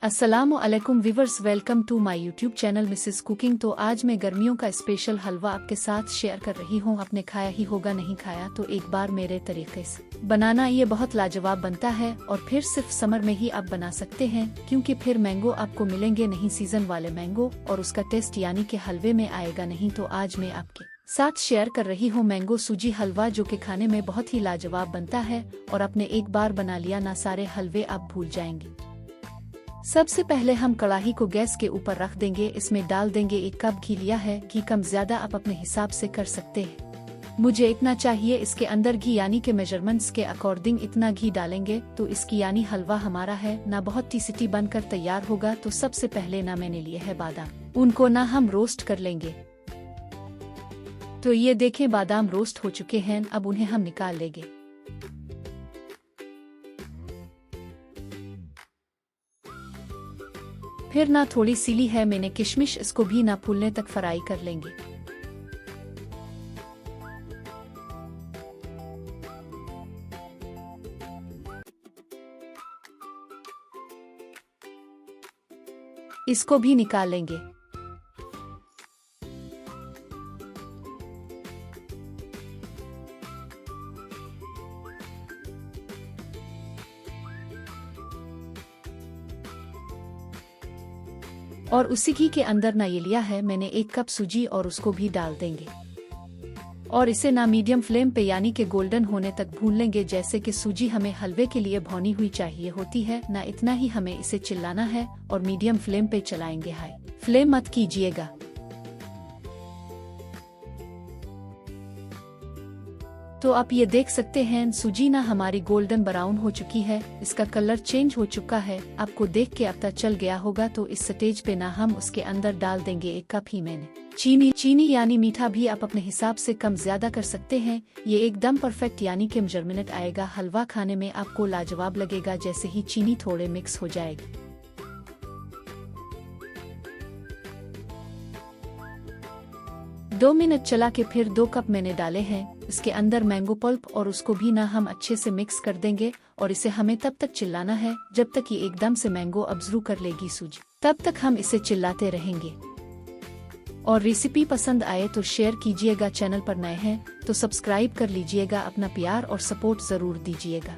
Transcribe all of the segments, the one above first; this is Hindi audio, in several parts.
अस्सलामु अलैकुम viewers, welcome to my YouTube channel Mrs cooking. तो आज मैं गर्मियों का स्पेशल हलवा आपके साथ शेयर कर रही हूँ। आपने खाया ही होगा, नहीं खाया तो एक बार मेरे तरीके से बनाना, ये बहुत लाजवाब बनता है। और फिर सिर्फ समर में ही आप बना सकते हैं, क्योंकि फिर मैंगो आपको मिलेंगे नहीं, सीजन वाले मैंगो, और उसका टेस्ट यानी कि हलवे में आएगा नहीं। तो आज मैं आपके साथ शेयर कर रही हूँ मैंगो सूजी हलवा, जो कि खाने में बहुत ही लाजवाब बनता है। और आपने एक बार बना लिया ना, सारे हलवे आप भूल जाएंगे। सबसे पहले हम कढ़ाई को गैस के ऊपर रख देंगे। इसमें डाल देंगे 1 कप घी लिया है। घी कम ज्यादा आप अपने हिसाब से कर सकते हैं। मुझे इतना चाहिए, इसके अंदर घी यानी के मेजरमेंट्स के अकॉर्डिंग इतना घी डालेंगे तो इसकी यानी हलवा हमारा है ना बहुत टेस्टी बनकर तैयार होगा। तो सबसे पहले ना मैंने लिए है बादाम, उनको ना हम रोस्ट कर लेंगे। तो ये देखें बादाम रोस्ट हो चुके हैं, अब उन्हें हम निकाल लेंगे। फिर ना थोड़ी सीली है मैंने किशमिश, इसको भी ना फूलने तक फ्राई कर लेंगे। इसको भी निकाल लेंगे। और उसी घी के अंदर ना ये लिया है मैंने 1 कप सूजी, और उसको भी डाल देंगे। और इसे ना मीडियम फ्लेम पे यानी कि गोल्डन होने तक भून लेंगे। जैसे कि सूजी हमें हलवे के लिए भुनी हुई चाहिए होती है ना, इतना ही हमें इसे चिल्लाना है। और मीडियम फ्लेम पे चलाएंगे, हाई फ्लेम मत कीजिएगा। तो आप ये देख सकते हैं सूजी ना हमारी गोल्डन ब्राउन हो चुकी है, इसका कलर चेंज हो चुका है। आपको देख के पता चल गया होगा। तो इस स्टेज पे ना हम उसके अंदर डाल देंगे 1 कप ही मैंने चीनी यानी मीठा भी आप अपने हिसाब से कम ज्यादा कर सकते हैं। ये एकदम परफेक्ट यानी कि मेजरमेंट आएगा। हलवा खाने में आपको लाजवाब लगेगा जैसे ही चीनी थोड़े मिक्स हो जाएगी। दो मिनट चला के फिर 2 कप मैंने डाले हैं इसके अंदर मैंगो पल्प, और उसको भी ना हम अच्छे से मिक्स कर देंगे। और इसे हमें तब तक चिल्लाना है जब तक ये एकदम से मैंगो अब्जर्व कर लेगी सूजी, तब तक हम इसे चिल्लाते रहेंगे। और रेसिपी पसंद आए तो शेयर कीजिएगा, चैनल पर नए हैं तो सब्सक्राइब कर लीजिएगा, अपना प्यार और सपोर्ट जरूर दीजिएगा।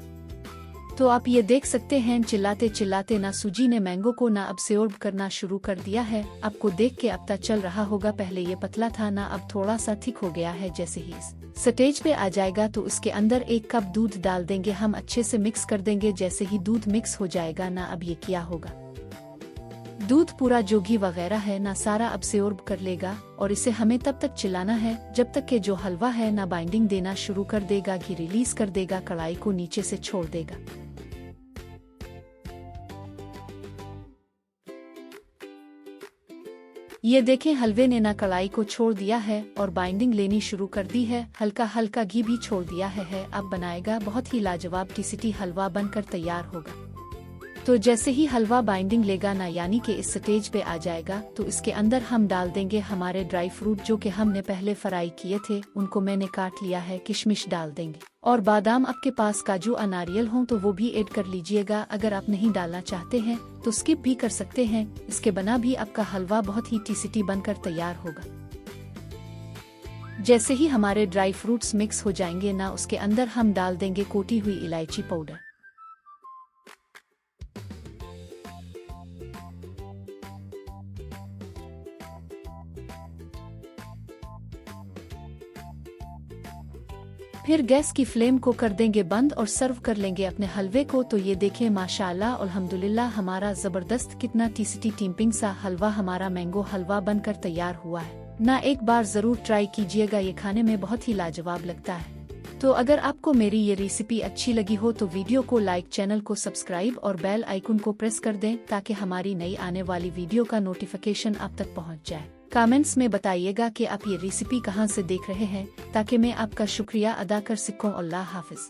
तो आप ये देख सकते हैं चिल्लाते चिल्लाते ना सूजी ने मैंगो को ना अब्सॉर्ब करना शुरू कर दिया है। आपको देख के अब पता चल रहा होगा, पहले ये पतला था ना, अब थोड़ा सा थिक हो गया है। जैसे ही इस स्टेज पे आ जाएगा तो उसके अंदर 1 कप दूध डाल देंगे। हम अच्छे से मिक्स कर देंगे। जैसे ही दूध मिक्स हो जाएगा ना, अब ये क्या होगा, दूध पूरा जो घी वगैरह है ना सारा अब्सॉर्ब कर लेगा। और इसे हमें तब तक चिल्लाना है जब तक कि जो हलवा है ना बाइंडिंग देना शुरू कर देगा, घी रिलीज कर देगा, कढ़ाई को नीचे से छोड़ देगा। ये देखें हलवे ने ना कढ़ाई को छोड़ दिया है और बाइंडिंग लेनी शुरू कर दी है। हल्का हल्का घी भी छोड़ दिया है। अब बनाएगा बहुत ही लाजवाब टेस्टी हलवा बनकर तैयार होगा। तो जैसे ही हलवा बाइंडिंग लेगा ना यानी कि इस स्टेज पे आ जाएगा, तो इसके अंदर हम डाल देंगे हमारे ड्राई फ्रूट जो कि हमने पहले फ्राई किए थे, उनको मैंने काट लिया है। किशमिश डाल देंगे, और बादाम आपके पास काजू या नारियल हों तो वो भी ऐड कर लीजिएगा। अगर आप नहीं डालना चाहते हैं तो स्किप भी कर सकते हैं। इसके बना भी आपका हलवा बहुत ही टेस्टी बनकर तैयार होगा। जैसे ही हमारे ड्राई फ्रूट्स मिक्स हो जाएंगे ना, उसके अंदर हम डाल देंगे कोटी हुई इलायची पाउडर। फिर गैस की फ्लेम को कर देंगे बंद और सर्व कर लेंगे अपने हलवे को। तो ये देखें माशाअल्लाह अल्हम्दुलिल्लाह, हमारा जबरदस्त कितना टेस्टी टिम्पिंग सा हलवा हमारा मैंगो हलवा बनकर तैयार हुआ है ना। एक बार जरूर ट्राई कीजिएगा, ये खाने में बहुत ही लाजवाब लगता है। तो अगर आपको मेरी ये रेसिपी अच्छी लगी हो तो वीडियो को लाइक, चैनल को सब्सक्राइब और बेल आइकन को प्रेस कर दें, ताकि हमारी नई आने वाली वीडियो का नोटिफिकेशन आप तक पहुंच जाए। कमेंट्स में बताइएगा कि आप ये रेसिपी कहां से देख रहे हैं, ताकि मैं आपका शुक्रिया अदा कर सकूं। अल्लाह हाफिज।